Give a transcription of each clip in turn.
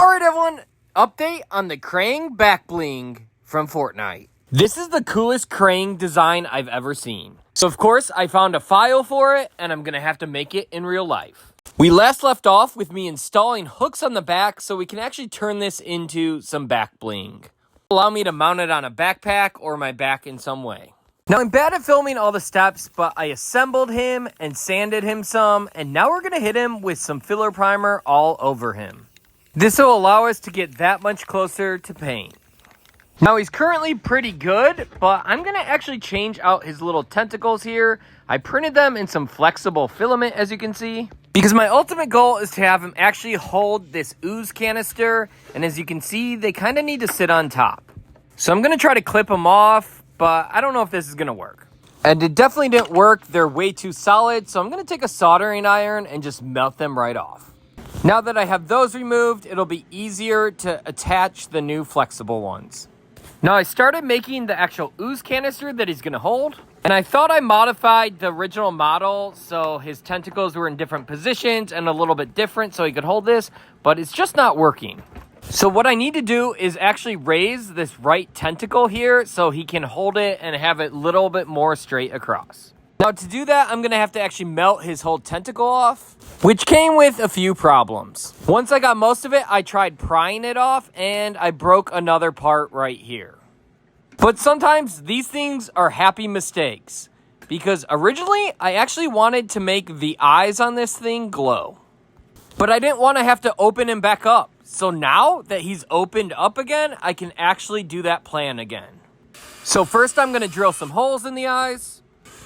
Alright everyone, update on the Krang back bling from Fortnite. This is the coolest Krang design I've ever seen. So of course, I found a file for it, and I'm gonna have to make it in real life. We last left off with me installing hooks on the back so we can actually turn this into some back bling. Allow me to mount it on a backpack or my back in some way. Now I'm bad at filming all the steps, but I assembled him and sanded him some, and now we're gonna hit him with some filler primer all over him. This will allow us to get that much closer to paint. Now he's currently pretty good, but I'm going to actually change out his little tentacles here. I printed them in some flexible filament, as you can see, because my ultimate goal is to have him actually hold this ooze canister, and as you can see, they kind of need to sit on top. So I'm going to try to clip them off, but I don't know if this is going to work. And it definitely didn't work. They're way too solid, so I'm going to take a soldering iron and just melt them right off. Now that I have those removed, it'll be easier to attach the new flexible ones. Now I started making the actual ooze canister that he's gonna hold, and I thought I modified the original model so his tentacles were in different positions and a little bit different so he could hold this, but it's just not working. So what I need to do is actually raise this right tentacle here so he can hold it and have it a little bit more straight across. Now to do that, I'm gonna have to actually melt his whole tentacle off, which came with a few problems. Once I got most of it, I tried prying it off and I broke another part right here. But sometimes these things are happy mistakes, because originally I actually wanted to make the eyes on this thing glow. But I didn't want to have to open him back up. So now that he's opened up again, I can actually do that plan again. So first I'm gonna drill some holes in the eyes.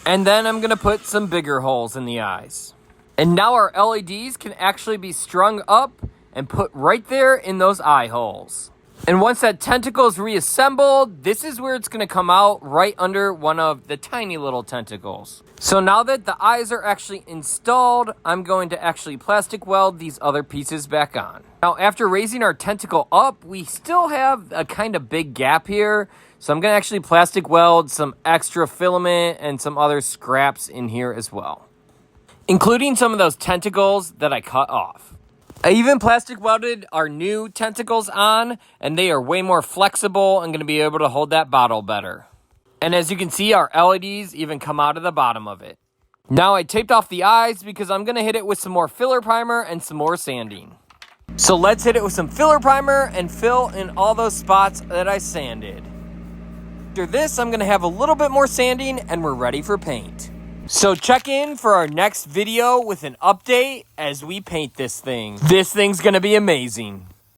And then I'm going to put some bigger holes in the eyes. And now our LEDs can actually be strung up and put right there in those eye holes. And once that tentacle is reassembled, this is where it's going to come out right under one of the tiny little tentacles. So now that the eyes are actually installed, I'm going to actually plastic weld these other pieces back on. Now after raising our tentacle up, we still have a kind of big gap here. So I'm going to actually plastic weld some extra filament and some other scraps in here as well, including some of those tentacles that I cut off. I even plastic welded our new tentacles on, and they are way more flexible and going to be able to hold that bottle better. And as you can see, our LEDs even come out of the bottom of it. Now I taped off the eyes because I'm going to hit it with some more filler primer and some more sanding. So let's hit it with some filler primer and fill in all those spots that I sanded. After this, I'm going to have a little bit more sanding and we're ready for paint. So check in for our next video with an update as we paint this thing. This thing's going to be amazing.